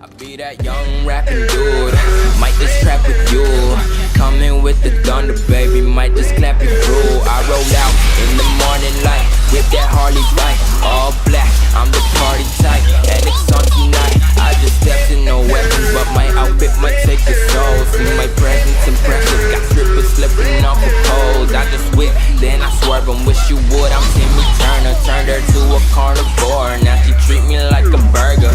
I be that young rapping dude, might just trap with you. Coming with the thunder, baby, might just clap it through. I roll out in the morning light with that Harley bike, all black. I'm the party type, and it's on tonight. I just stepped in no weapons, but my outfit might take the soul. See my presence impressive, got strippers slipping off the poles. I just whip, then I swerve and wish you would. I'm Timmy Turner, turned her to a carnivore. Now she treat me like a burger.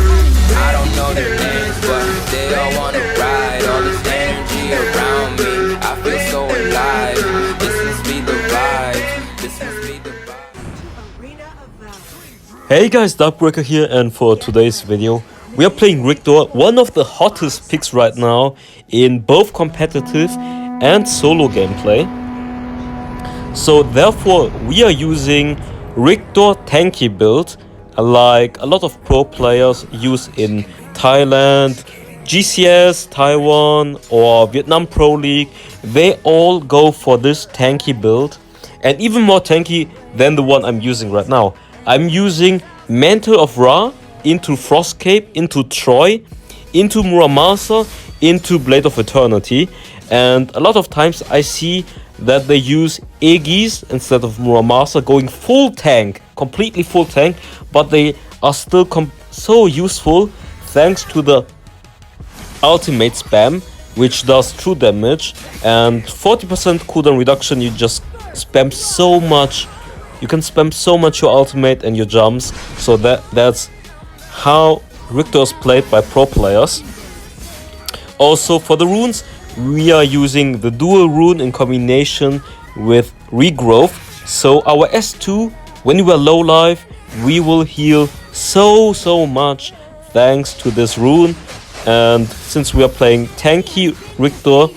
I don't know their names, but they all wanna ride. All this energy around me, I feel so alive. This must be the vibe. This must be the vibe. Hey guys, darkbreaker here, and for today's video we are playing Richter, one of the hottest picks right now in both competitive and solo gameplay. So therefore we are using Richter tanky build, like a lot of pro players use in Thailand, GCS, Taiwan or Vietnam Pro League. They all go for this tanky build, and even more tanky than the one I'm using right now. I'm using Mantle of Ra into Frostcape, into Troy, into Muramasa, into Blade of Eternity. And a lot of times I see that they use Aegis instead of Muramasa, going full tank, completely full tank, but they are still so useful thanks to the ultimate spam, which does true damage and 40% cooldown reduction. You just spam so much. You can spam so much your ultimate and your jumps. So that's how Richter is played by pro players. Also for the runes, we are using the dual rune in combination with regrowth. So our S2, when we are low life, we will heal so much thanks to this rune. And since we are playing tanky Richter,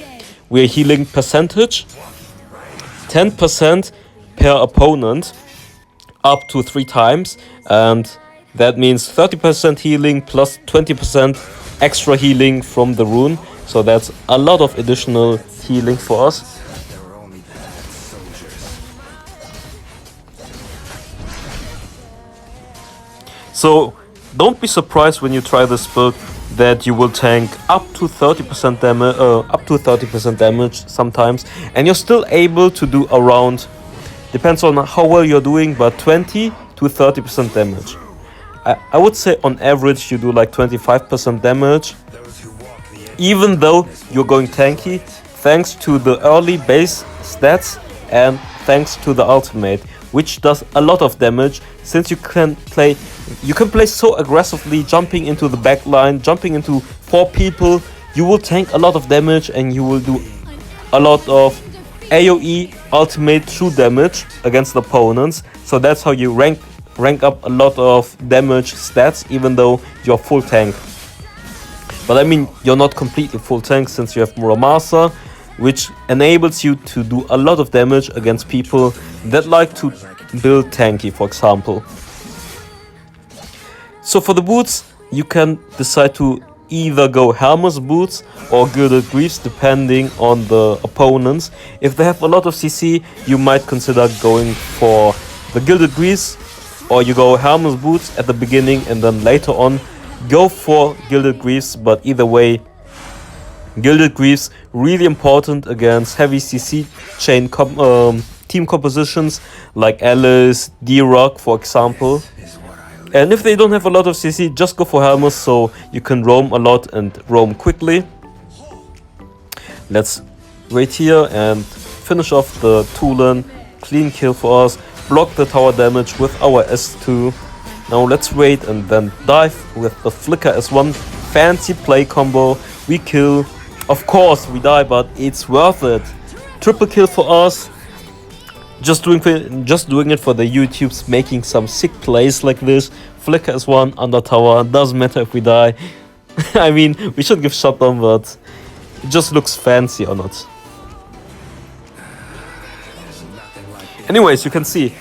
we are healing percentage 10% per opponent up to 3 times, and that means 30% healing plus 20% extra healing from the rune. So that's a lot of additional healing for us. So don't be surprised when you try this build that you will tank up to 30% damage, sometimes, and you're still able to do around, depends on how well you're doing, but 20 to 30% damage. I would say on average you do like 25% damage, even though you're going tanky, thanks to the early base stats and thanks to the ultimate, which does a lot of damage. Since you can play so aggressively, jumping into the back line, jumping into 4 people, you will tank a lot of damage and you will do a lot of AoE ultimate true damage against the opponents. So that's how you rank up a lot of damage stats, even though you're full tank. But I mean, you're not completely full tank, since you have Muramasa, which enables you to do a lot of damage against people that like to build tanky, for example. So for the boots, you can decide to either go Helmer's boots or Gilded Greaves, depending on the opponents. If they have a lot of CC, you might consider going for the Gilded Greaves, or you go Helmer's boots at the beginning and then later on go for Gilded Greaves. But either way, Gilded Greaves really important against heavy CC chain team compositions like Alice, D-Rock, for example. And if they don't have a lot of CC, just go for Helmers, so you can roam a lot and roam quickly. Let's wait here and finish off the Tulen. Clean kill for us. Block the tower damage with our S2. Now let's wait and then dive with the Flicker as one fancy play combo. We kill. Of course we die, but it's worth it. Triple kill for us. Just doing it for the YouTubes, making some sick plays like this. Flicker is one under tower. Doesn't matter if we die. I mean, we should give shutdown, but it just looks fancy or not. Anyways, you can see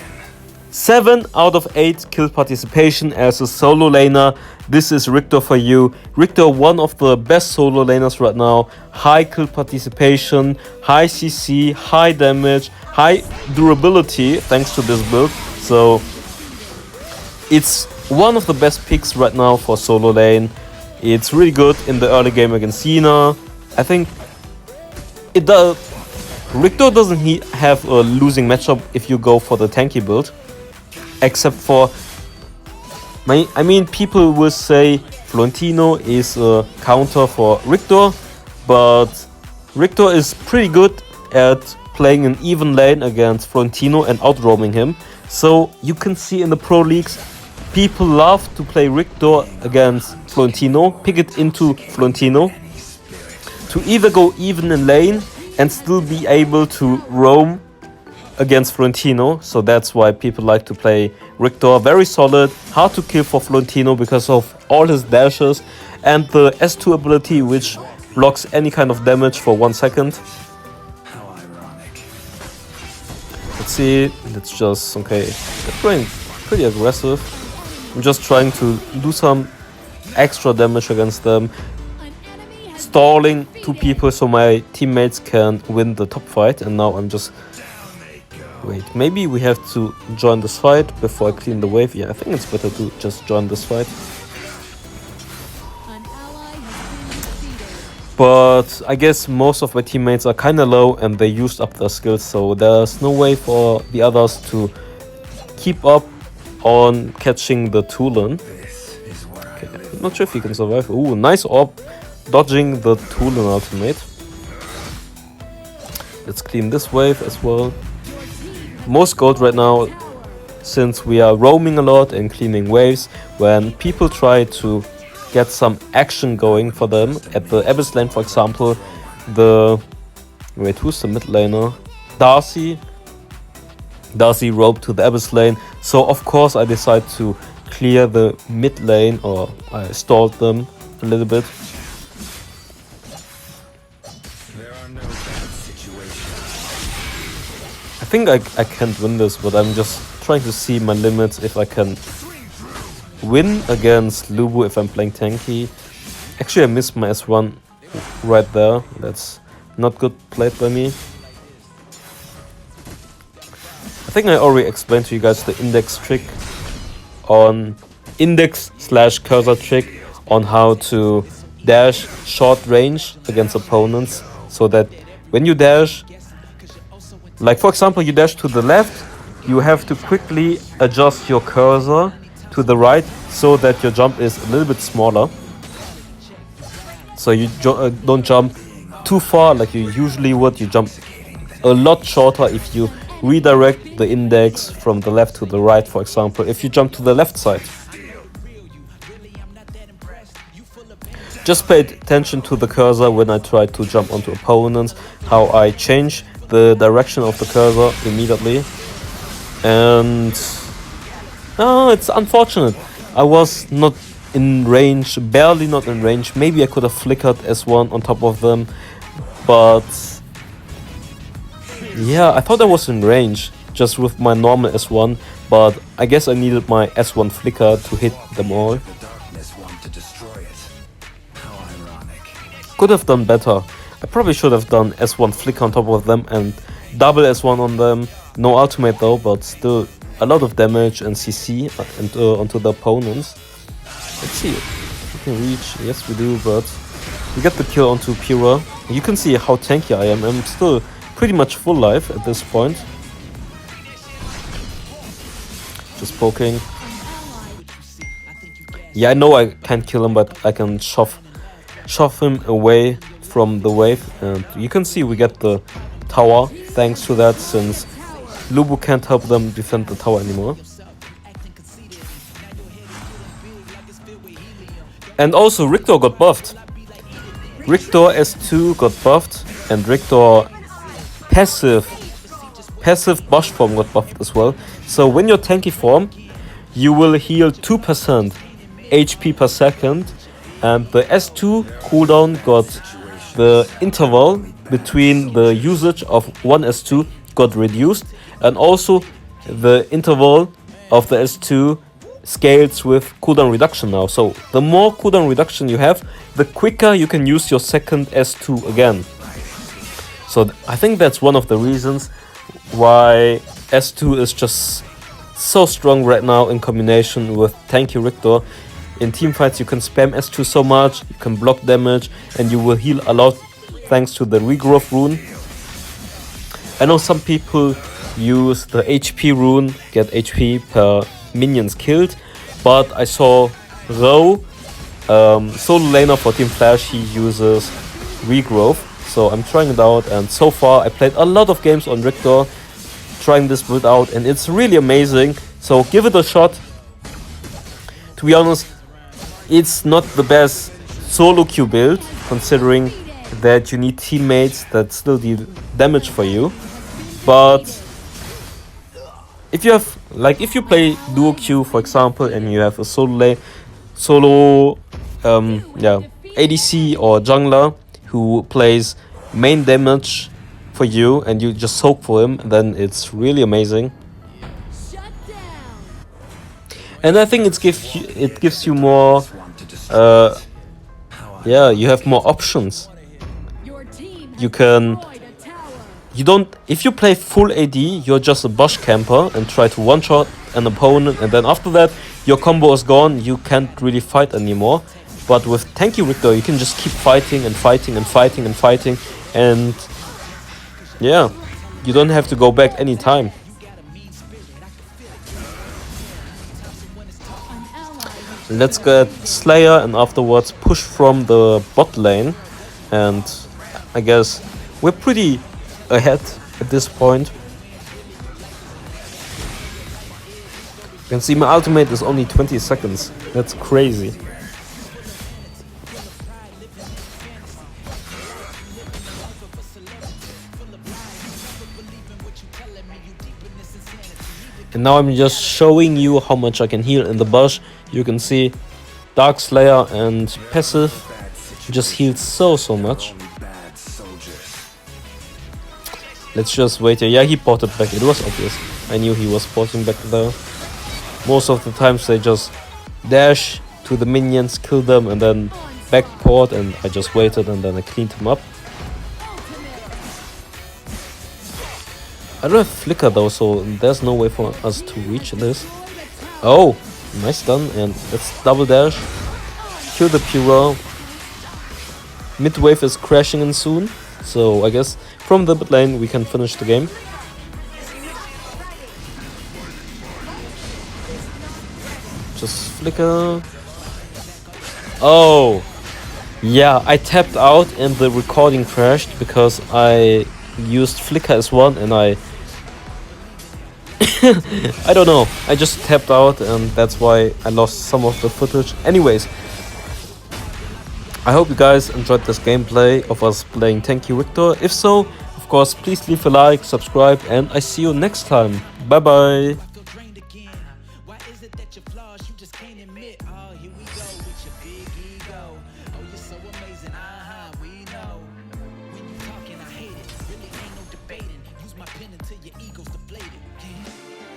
7 out of 8 kill participation as a solo laner. This is Richter for you. Richter, one of the best solo laners right now. High kill participation, high CC, high damage, high durability thanks to this build. So it's one of the best picks right now for solo lane. It's really good in the early game against Xena. I think it does. Richter doesn't have a losing matchup if you go for the tanky build, except for I mean, people will say Florentino is a counter for Richter, but Richter is pretty good at playing an even lane against Florentino and out-roaming him. So you can see in the pro leagues, people love to play Richter against Florentino, pick it into Florentino, to either go even in lane and still be able to roam against Florentino. So that's why people like to play Richter. Very solid, hard to kill for Florentino because of all his dashes and the S2 ability, which blocks any kind of damage for 1 second. Let's see, let's just, okay, they're playing pretty aggressive. I'm just trying to do some extra damage against them, stalling 2 people so my teammates can win the top fight. And now I'm just, wait, maybe we have to join this fight before I clean the wave. Yeah, I think it's better to just join this fight. But I guess most of my teammates are kinda low and they used up their skills, so there's no way for the others to keep up on catching the Tulin. Okay, I'm not sure if he can survive. Ooh, nice orb dodging the Tulin ultimate. Let's clean this wave as well. Most gold right now, since we are roaming a lot and cleaning waves. When people try to get some action going for them at the Abyss lane, for example, wait, who's the mid laner? Darcy roamed to the Abyss lane, so of course I decided to clear the mid lane, or I stalled them a little bit. I think I can't win this, but I'm just trying to see my limits if I can win against Lubu if I'm playing tanky. Actually, I missed my S1 right there. That's not good played by me. I think I already explained to you guys the index trick on index/cursor trick on how to dash short range against opponents, so that when you dash, like for example, you dash to the left, you have to quickly adjust your cursor to the right so that your jump is a little bit smaller. So you don't jump too far like you usually would. You jump a lot shorter if you redirect the index from the left to the right, for example, if you jump to the left side. Just pay attention to the cursor when I try to jump onto opponents, how I change the direction of the cursor immediately. And it's unfortunate. I was not in range, barely not in range. Maybe I could have flickered S1 on top of them, but yeah, I thought I was in range just with my normal S1, but I guess I needed my S1 flicker to hit them all. Could have done better. I probably should have done S1 flicker on top of them and double S1 on them. No ultimate though, but still a lot of damage and CC and onto the opponents. Let's see if we can reach. Yes, we do, but we get the kill onto Pyrrha. You can see how tanky I am. I'm still pretty much full life at this point. Just poking. Yeah, I know I can't kill him, but I can shove him away from the wave. And you can see we get the tower thanks to that, since Lubu can't help them defend the tower anymore. And also Richter got buffed. Richter S2 got buffed, and Richter passive Bush form got buffed as well. So when you're tanky form, you will heal 2% HP per second, and the S2 cooldown got the interval between the usage of one S2 got reduced, and also the interval of the S2 scales with cooldown reduction now. So the more cooldown reduction you have, the quicker you can use your second S2 again. So I think that's one of the reasons why S2 is just so strong right now in combination with tanky Riktor. in teamfights you can spam S2 so much, you can block damage, and you will heal a lot thanks to the regrowth rune. I know some people use the HP rune, get HP per minions killed, but I saw RoV, solo laner for Team Flash, he uses regrowth. So I'm trying it out, and so far I played a lot of games on Richter, trying this build out, and it's really amazing. So give it a shot. To be honest, it's not the best solo queue build, considering that you need teammates that still deal damage for you. But if you have, like, if you play duo queue, for example, and you have a solo ADC or jungler who plays main damage for you, and you just soak for him, then it's really amazing. And I think it gives you more, you have more options. If you play full AD, you're just a bush camper and try to one-shot an opponent, and then after that, your combo is gone, you can't really fight anymore. But with tanky Richter, you can just keep fighting and fighting and fighting and fighting, and yeah, you don't have to go back anytime. Let's get Slayer and afterwards push from the bot lane, and I guess we're pretty ahead at this point. You can see my ultimate is only 20 seconds. That's crazy. And now I'm just showing you how much I can heal in the bush. You can see Dark Slayer and passive just heals so much. Let's just wait here. Yeah, he ported back. It was obvious. I knew he was porting back there. Most of the times they just dash to the minions, kill them, and then back port, and I just waited and then I cleaned him up. I don't have flicker though, so there's no way for us to reach this. Oh, nice stun, and let's double dash. Kill the Pura. Mid wave is crashing in soon, so I guess from the mid lane we can finish the game. Just flicker. Oh, yeah, I tapped out and the recording crashed because I used flicker as one, and I don't know, I just tapped out, and that's why I lost some of the footage. Anyways, I hope you guys enjoyed this gameplay of us playing tanky Richter. If so, of course, please leave a like, subscribe, and I see you next time. Bye bye. Pen until your ego's deflated. Yeah.